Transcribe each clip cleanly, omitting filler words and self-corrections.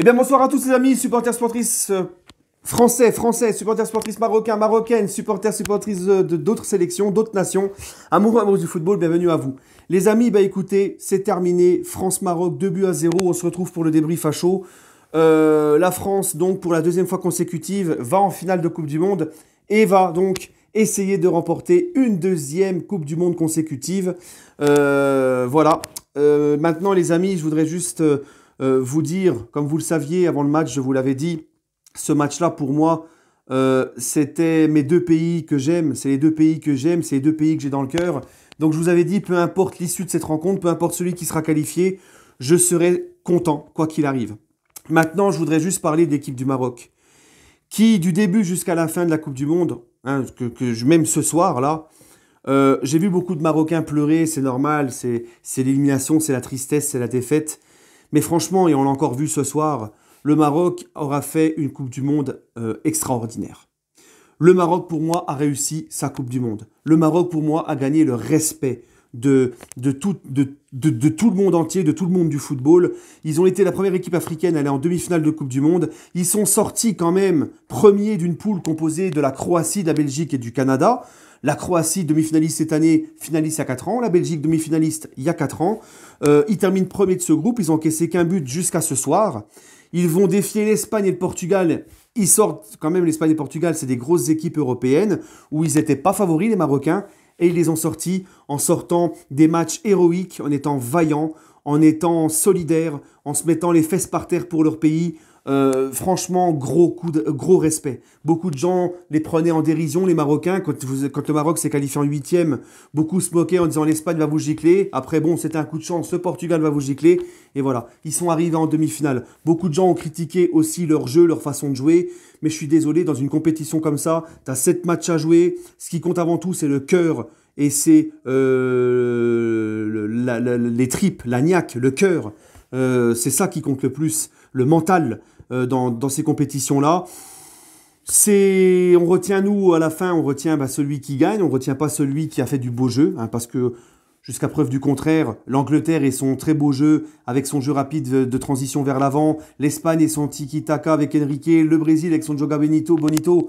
Eh bien, bonsoir à tous les amis, supporters sportrices français, supporters sportrices marocains, marocaines, supportrices d'autres sélections, d'autres nations. Amoureux du football, bienvenue à vous. Les amis, bah écoutez, c'est terminé. France-Maroc, 2-0. On se retrouve pour le débrief à chaud. La France, donc, pour la deuxième fois consécutive, va en finale de Coupe du Monde et va donc essayer de remporter une deuxième Coupe du Monde consécutive. Voilà. Maintenant, les amis, je voudrais juste vous dire, comme vous le saviez avant le match, je vous l'avais dit, ce match-là, pour moi, c'était mes deux pays que j'aime. C'est les deux pays que j'aime, c'est les deux pays que j'ai dans le cœur. Donc, je vous avais dit, peu importe l'issue de cette rencontre, peu importe celui qui sera qualifié, je serai content, quoi qu'il arrive. Maintenant, je voudrais juste parler de l'équipe du Maroc, qui, du début jusqu'à la fin de la Coupe du Monde, hein, même ce soir, là, j'ai vu beaucoup de Marocains pleurer, c'est normal, c'est l'élimination, c'est la tristesse, c'est la défaite. Mais franchement, et on l'a encore vu ce soir, le Maroc aura fait une Coupe du Monde extraordinaire. Le Maroc, pour moi, a réussi sa Coupe du Monde. Le Maroc, pour moi, a gagné le respect de tout le monde entier, de tout le monde du football. Ils ont été la première équipe africaine à aller en demi-finale de Coupe du Monde. Ils sont sortis quand même premiers d'une poule composée de la Croatie, de la Belgique et du Canada. La Croatie, demi-finaliste cette année, finaliste il y a 4 ans. La Belgique, demi-finaliste il y a 4 ans. Ils terminent premiers de ce groupe. Ils ont encaissé qu'un but jusqu'à ce soir. Ils vont défier l'Espagne et le Portugal. Ils sortent quand même, l'Espagne et le Portugal, c'est des grosses équipes européennes où ils n'étaient pas favoris, les Marocains. Et ils les ont sortis en sortant des matchs héroïques, en étant vaillants, en étant solidaires, en se mettant les fesses par terre pour leur pays. Franchement, gros respect. Beaucoup de gens les prenaient en dérision, les Marocains. Quand le Maroc s'est qualifié en 8e, beaucoup se moquaient en disant l'Espagne va vous gicler. Après, bon, c'était un coup de chance, le Portugal va vous gicler. Et voilà, ils sont arrivés en demi-finale. Beaucoup de gens ont critiqué aussi leur jeu, leur façon de jouer. Mais je suis désolé, dans une compétition comme ça, tu as 7 matchs à jouer. Ce qui compte avant tout, c'est le cœur. Et c'est les tripes, la niaque, le cœur. C'est ça qui compte le plus, le mental dans ces compétitions-là. On retient, nous, à la fin, on retient celui qui gagne, on ne retient pas celui qui a fait du beau jeu, hein, parce que, jusqu'à preuve du contraire, l'Angleterre et son très beau jeu, avec son jeu rapide de transition vers l'avant, l'Espagne et son tiki-taka avec Enrique, le Brésil avec son Joga Bonito,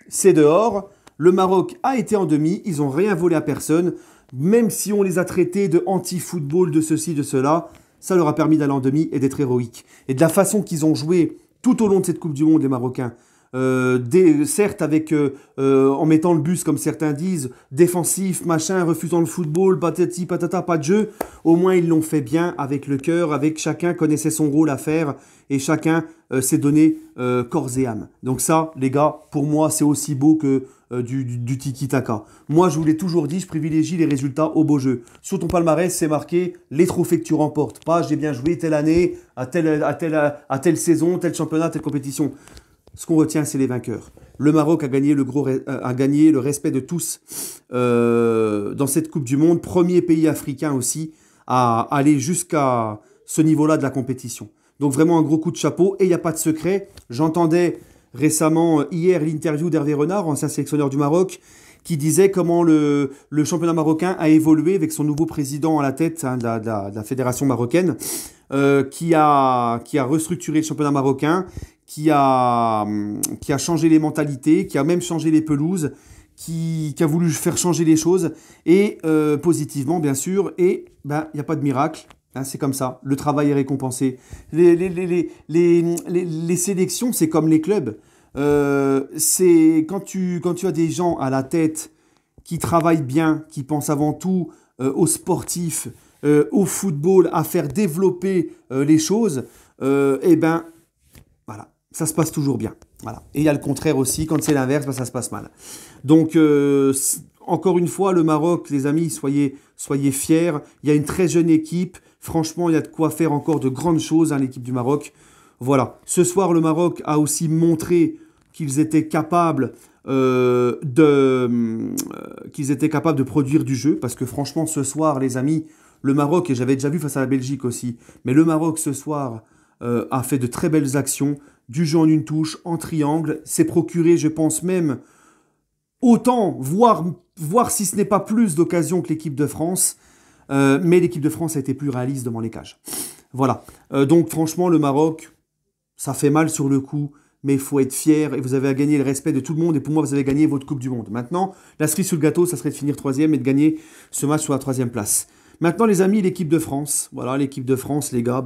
c'est dehors. Le Maroc a été en demi, ils n'ont rien volé à personne, même si on les a traités de anti-football, de ceci, de cela, ça leur a permis d'aller en demi et d'être héroïques. Et de la façon qu'ils ont joué tout au long de cette Coupe du Monde, les Marocains, certes en mettant le bus, comme certains disent, défensif, machin, refusant le football, patati, patata, pas de jeu, au moins ils l'ont fait bien, avec le cœur, avec chacun connaissait son rôle à faire, et chacun s'est donné corps et âme. Donc ça, les gars, pour moi, c'est aussi beau que du tiki-taka. Moi, je vous l'ai toujours dit, je privilégie les résultats au beau jeu. Sur ton palmarès, c'est marqué les trophées que tu remportes. Pas j'ai bien joué telle année, à telle saison, tel championnat, telle compétition. Ce qu'on retient, c'est les vainqueurs. Le Maroc a gagné le respect de tous dans cette Coupe du Monde. Premier pays africain aussi à aller jusqu'à ce niveau-là de la compétition. Donc vraiment un gros coup de chapeau. Et il n'y a pas de secret. J'entendais récemment, hier, l'interview d'Hervé Renard, ancien sélectionneur du Maroc, qui disait comment le championnat marocain a évolué avec son nouveau président à la tête, hein, de la fédération marocaine, qui a restructuré le championnat marocain, qui a changé les mentalités, qui a même changé les pelouses, qui a voulu faire changer les choses, et positivement bien sûr, et il n'y a pas de miracle. Hein, c'est comme ça, le travail est récompensé. Les sélections, c'est comme les clubs. C'est quand tu as des gens à la tête qui travaillent bien, qui pensent avant tout aux sportifs, au football, à faire développer les choses, voilà, ça se passe toujours bien. Voilà. Et il y a le contraire aussi, quand c'est l'inverse, ça se passe mal. Donc, encore une fois, le Maroc, les amis, soyez fiers. Il y a une très jeune équipe. Franchement, il y a de quoi faire encore de grandes choses, hein, l'équipe du Maroc. Voilà. Ce soir, le Maroc a aussi montré qu'ils étaient capables de produire du jeu. Parce que franchement, ce soir, les amis, le Maroc, et j'avais déjà vu face à la Belgique aussi, mais le Maroc, ce soir, a fait de très belles actions. Du jeu en une touche, en triangle. S'est procuré, je pense même, autant, voire si ce n'est pas plus d'occasions que l'équipe de France. Mais l'équipe de France a été plus réaliste devant les cages. Voilà. Donc franchement, le Maroc, ça fait mal sur le coup, mais il faut être fier et vous avez à gagner le respect de tout le monde. Et pour moi, vous avez gagné votre Coupe du Monde. Maintenant, la cerise sur le gâteau, ça serait de finir troisième et de gagner ce match sur la troisième place. Maintenant, les amis, l'équipe de France. Voilà, l'équipe de France, les gars,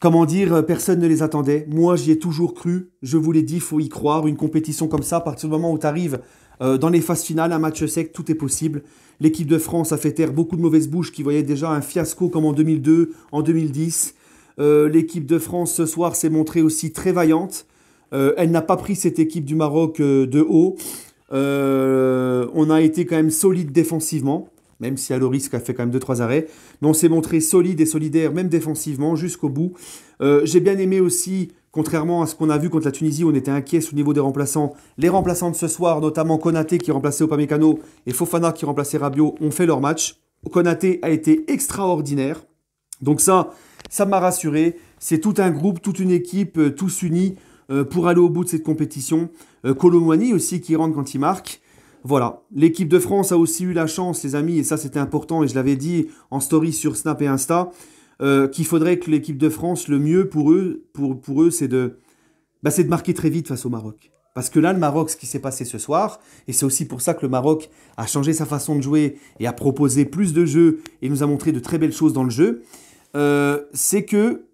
comment dire, personne ne les attendait. Moi, j'y ai toujours cru. Je vous l'ai dit, il faut y croire. Une compétition comme ça, à partir du moment où tu arrives dans les phases finales, un match sec, tout est possible. L'équipe de France a fait taire beaucoup de mauvaises bouches qui voyaient déjà un fiasco comme en 2002, en 2010. L'équipe de France ce soir s'est montrée aussi très vaillante. Elle n'a pas pris cette équipe du Maroc de haut. On a été quand même solide défensivement, même si Lloris a fait quand même deux trois arrêts. Mais on s'est montré solide et solidaire, même défensivement, jusqu'au bout. J'ai bien aimé aussi, contrairement à ce qu'on a vu contre la Tunisie, où on était inquiet au niveau des remplaçants. Les remplaçants de ce soir, notamment Konaté qui remplaçait Upamecano et Fofana qui remplaçait Rabiot, ont fait leur match. Konaté a été extraordinaire. Donc ça m'a rassuré. C'est tout un groupe, toute une équipe, tous unis pour aller au bout de cette compétition. Kolo Muani aussi qui rentre quand il marque. Voilà. L'équipe de France a aussi eu la chance, les amis, et ça c'était important, et je l'avais dit en story sur Snap et Insta, qu'il faudrait que l'équipe de France, le mieux pour eux, c'est de marquer très vite face au Maroc. Parce que là, le Maroc, ce qui s'est passé ce soir, et c'est aussi pour ça que le Maroc a changé sa façon de jouer et a proposé plus de jeux et nous a montré de très belles choses dans le jeu, c'est que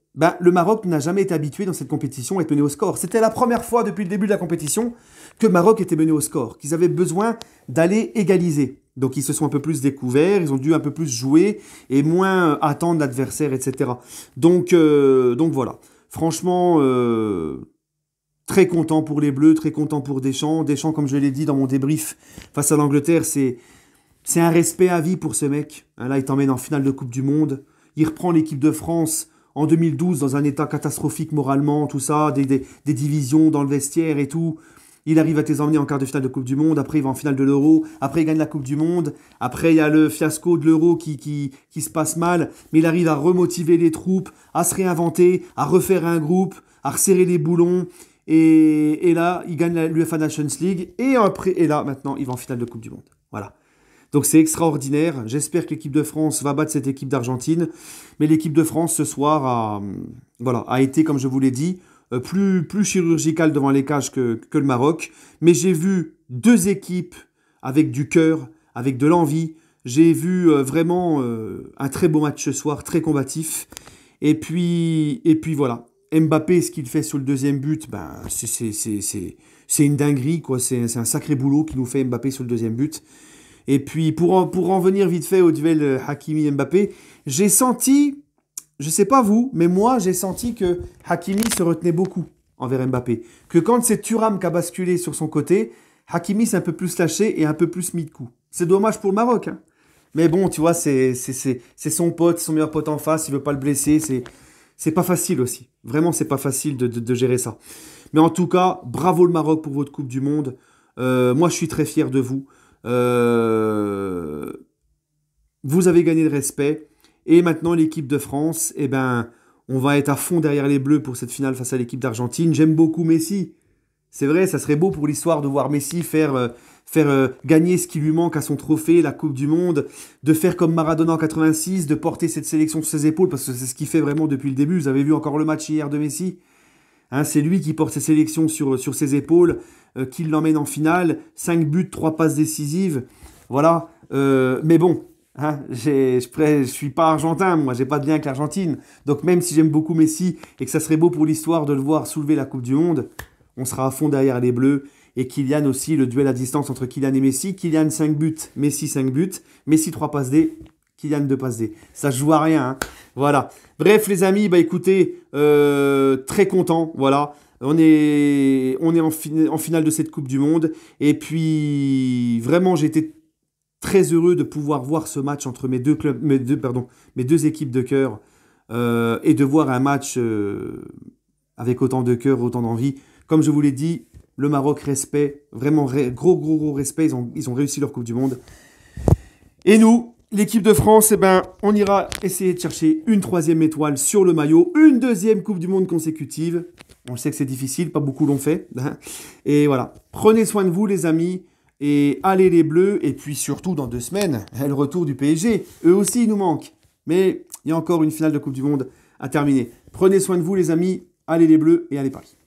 le Maroc n'a jamais été habitué dans cette compétition à être mené au score. C'était la première fois depuis le début de la compétition que le Maroc était mené au score, qu'ils avaient besoin d'aller égaliser. Donc ils se sont un peu plus découverts, ils ont dû un peu plus jouer et moins attendre l'adversaire, etc. Donc voilà. Franchement, très content pour les Bleus, très content pour Deschamps. Deschamps, comme je l'ai dit dans mon débrief face à l'Angleterre, c'est un respect à vie pour ce mec. Là, il t'emmène en finale de Coupe du Monde. Il reprend l'équipe de France en 2012 dans un état catastrophique moralement, tout ça, des divisions dans le vestiaire et tout. Il arrive à te les emmener en quart de finale de Coupe du Monde, après il va en finale de l'Euro, après il gagne la Coupe du Monde, après il y a le fiasco de l'Euro qui se passe mal, mais il arrive à remotiver les troupes, à se réinventer, à refaire un groupe, à resserrer les boulons, et là, il gagne l'UEFA Nations League, et là, maintenant, il va en finale de Coupe du Monde. Voilà. Donc c'est extraordinaire. J'espère que l'équipe de France va battre cette équipe d'Argentine. Mais l'équipe de France ce soir a été, comme je vous l'ai dit, plus chirurgicale devant les cages que le Maroc. Mais j'ai vu deux équipes avec du cœur, avec de l'envie. J'ai vu vraiment un très beau match ce soir, très combatif. Et puis voilà. Mbappé, ce qu'il fait sur le deuxième but, c'est une dinguerie, quoi. C'est un sacré boulot qu'il nous fait Mbappé sur le deuxième but. Et puis, pour en venir vite fait au duel Hakimi-Mbappé, j'ai senti, je sais pas vous, mais moi, j'ai senti que Hakimi se retenait beaucoup envers Mbappé. Que quand c'est Thuram qui a basculé sur son côté, Hakimi s'est un peu plus lâché et un peu plus mis de coups. C'est dommage pour le Maroc, hein. Mais bon, tu vois, c'est son pote, son meilleur pote en face, il veut pas le blesser, c'est pas facile aussi. Vraiment, c'est pas facile de gérer ça. Mais en tout cas, bravo le Maroc pour votre Coupe du Monde. Moi, je suis très fier de vous. Vous avez gagné le respect. Et maintenant, l'équipe de France, on va être à fond derrière les Bleus pour cette finale face à l'équipe d'Argentine. J'aime beaucoup Messi. C'est vrai, ça serait beau pour l'histoire de voir Messi faire gagner ce qui lui manque à son trophée, la Coupe du Monde, de faire comme Maradona en 86, de porter cette sélection sur ses épaules, parce que c'est ce qu'il fait vraiment depuis le début. Vous avez vu encore le match hier de Messi, hein, c'est lui qui porte ses sélections sur ses épaules, qui l'emmène en finale, 5 buts, 3 passes décisives, voilà. Mais bon, hein, je suis pas argentin, moi, j'ai pas de lien avec l'Argentine, donc même si j'aime beaucoup Messi, et que ça serait beau pour l'histoire de le voir soulever la Coupe du Monde, on sera à fond derrière les Bleus. Et Kylian aussi, le duel à distance entre Kylian et Messi. Kylian 5 buts, Messi 5 buts. Messi 3 passes D, Kylian 2 passes D. Ça se joue à rien, hein. Voilà. Bref, les amis, écoutez, très content. Voilà. On est en finale de cette Coupe du Monde. Et puis, vraiment, j'ai été très heureux de pouvoir voir ce match entre mes deux équipes de cœur. Et de voir un match avec autant de cœur, autant d'envie. Comme je vous l'ai dit, le Maroc, respect, vraiment gros respect, ils ont réussi leur Coupe du Monde. Et nous, l'équipe de France, on ira essayer de chercher une 3e étoile sur le maillot, une 2e Coupe du Monde consécutive. On sait que c'est difficile, pas beaucoup l'ont fait. Et voilà, prenez soin de vous les amis, et allez les Bleus, et puis surtout dans 2 semaines, le retour du PSG. Eux aussi, ils nous manquent. Mais il y a encore une finale de Coupe du Monde à terminer. Prenez soin de vous les amis, allez les Bleus et allez Paris.